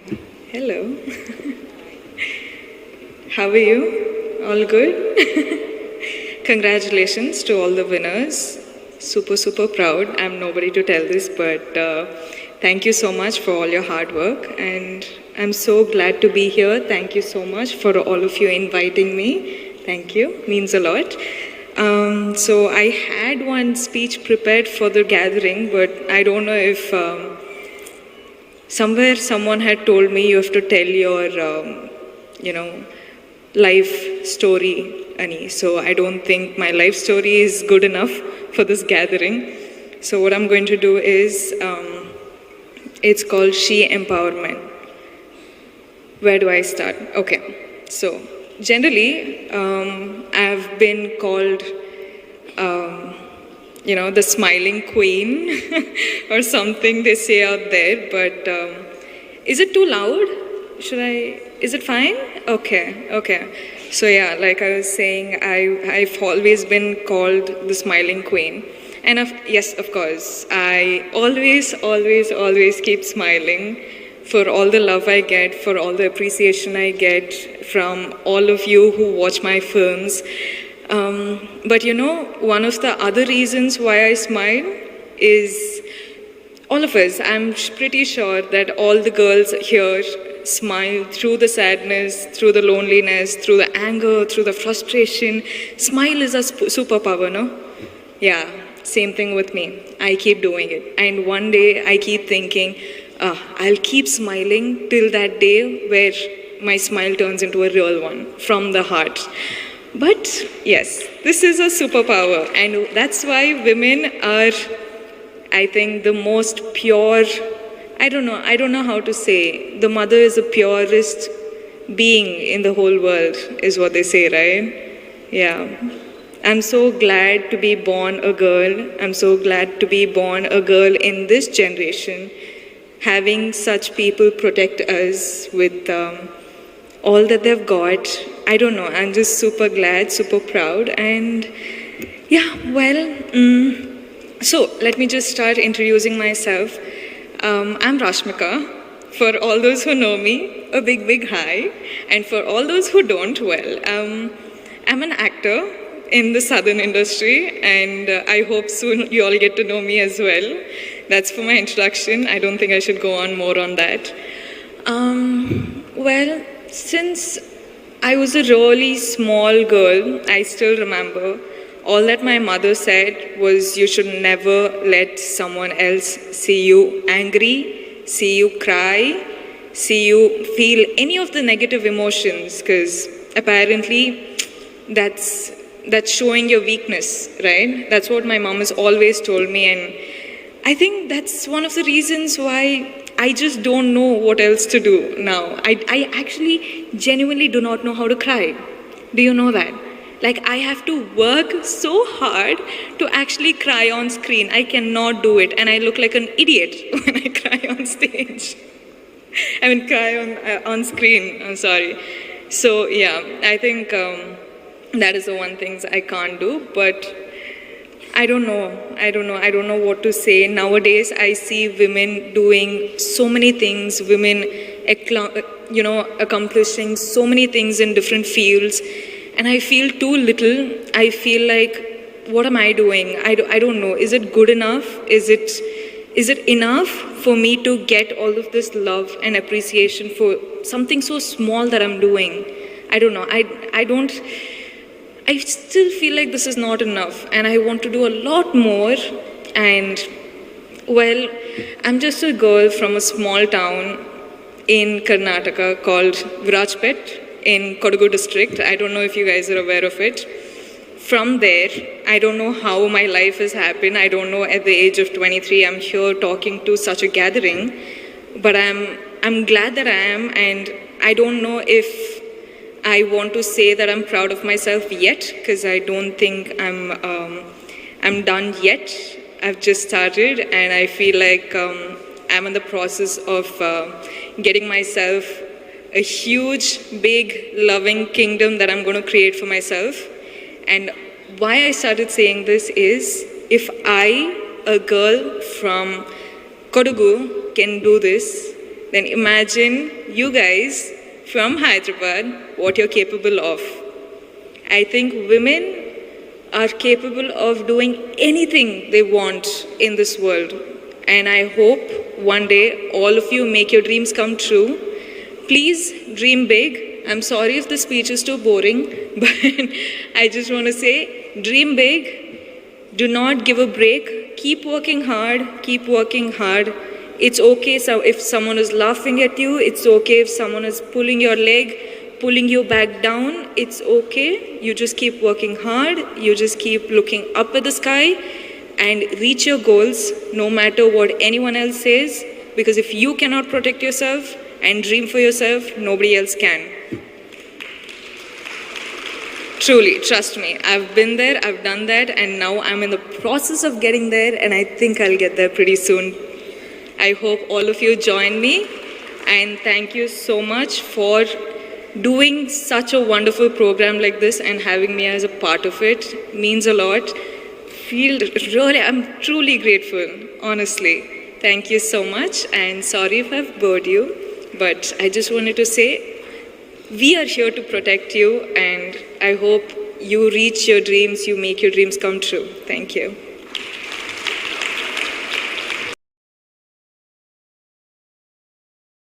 Hello. How are you? All good? Congratulations to all the winners. Super proud. I'm nobody to tell this, but thank you so much for all your hard work. And I'm so glad to be here. Thank you so much for all of you inviting me. Thank you. Means a lot. So I had one speech prepared for the gathering, but I don't know if somewhere someone had told me you have to tell your, life story, Ani. So I don't think my life story is good enough for this gathering. So what I'm going to do is, it's called She Empowerment. Where do I start? Okay, so generally, I've been called, the smiling queen or something they say out there, but is it too loud? Is it fine? Okay. So yeah, like I was saying, I've always been called the smiling queen. And yes, of course, I always keep smiling for all the love I get, for all the appreciation I get from all of you who watch my films. But one of the other reasons why I smile is all of us. I'm pretty sure that all the girls here smile through the sadness, through the loneliness, through the anger, through the frustration. Smile is a superpower, no? Yeah, same thing with me. I keep doing it. And one day I keep thinking, I'll keep smiling till that day where my smile turns into a real one from the heart. But yes, this is a superpower, and that's why women are, I think, the most pure. I don't know how to say. The mother is the purest being in the whole world, is what they say, right? Yeah. I'm so glad to be born a girl. I'm so glad to be born a girl in this generation, having such people protect us with all that they've got. I don't know, I'm just super glad, super proud, and yeah, so let me just start introducing myself. I'm Rashmika. For all those who know me, a big hi, and for all those who don't, I'm an actor in the southern industry, and I hope soon you all get to know me as well. That's for my introduction. I don't think I should go on more on that. Since I was a really small girl, I still remember all that my mother said was you should never let someone else see you angry, see you cry, see you feel any of the negative emotions, because apparently that's showing your weakness, right? That's what my mom has always told me, and I think that's one of the reasons why I just don't know what else to do now. I actually genuinely do not know how to cry. Do you know that? Like, I have to work so hard to actually cry on screen. I cannot do it, and I look like an idiot when I cry on stage. Cry on screen, I'm sorry. So yeah, I think that is the one thing I can't do, but I don't know what to say. Nowadays, I see women doing so many things, women, accomplishing so many things in different fields, and I feel too little. I feel like, what am I doing? I don't know. Is it good enough? Is it enough for me to get all of this love and appreciation for something so small that I'm doing? I don't know. I still feel like this is not enough, and I want to do a lot more. And I'm just a girl from a small town in Karnataka called Virajpet in Kodagu district. I don't know if you guys are aware of it. From there, I don't know how my life has happened. I don't know, at the age of 23, I'm here talking to such a gathering, but I'm glad that I am, and I don't know if I want to say that I'm proud of myself yet, because I don't think I'm done yet. I've just started, and I feel like I'm in the process of getting myself a huge, big, loving kingdom that I'm going to create for myself. And why I started saying this is, if I, a girl from Kodagu, can do this, then imagine you guys from Hyderabad, what you're capable of. I think women are capable of doing anything they want in this world. And I hope one day all of you make your dreams come true. Please dream big. I'm sorry if the speech is too boring, but I just want to say, dream big. Do not give a break. Keep working hard. Keep working hard. It's okay so if someone is laughing at you. It's okay if someone is pulling your leg, pulling you back down. It's okay. You just keep working hard. You just keep looking up at the sky and reach your goals no matter what anyone else says. Because if you cannot protect yourself and dream for yourself, nobody else can. Truly, trust me. I've been there, I've done that, and now I'm in the process of getting there, and I think I'll get there pretty soon. I hope all of you join me, and thank you so much for doing such a wonderful program like this and having me as a part of it. Means a lot. I'm truly grateful, honestly. Thank you so much, and sorry if I've bored you, but I just wanted to say, we are here to protect you, and I hope you reach your dreams, you make your dreams come true. Thank you.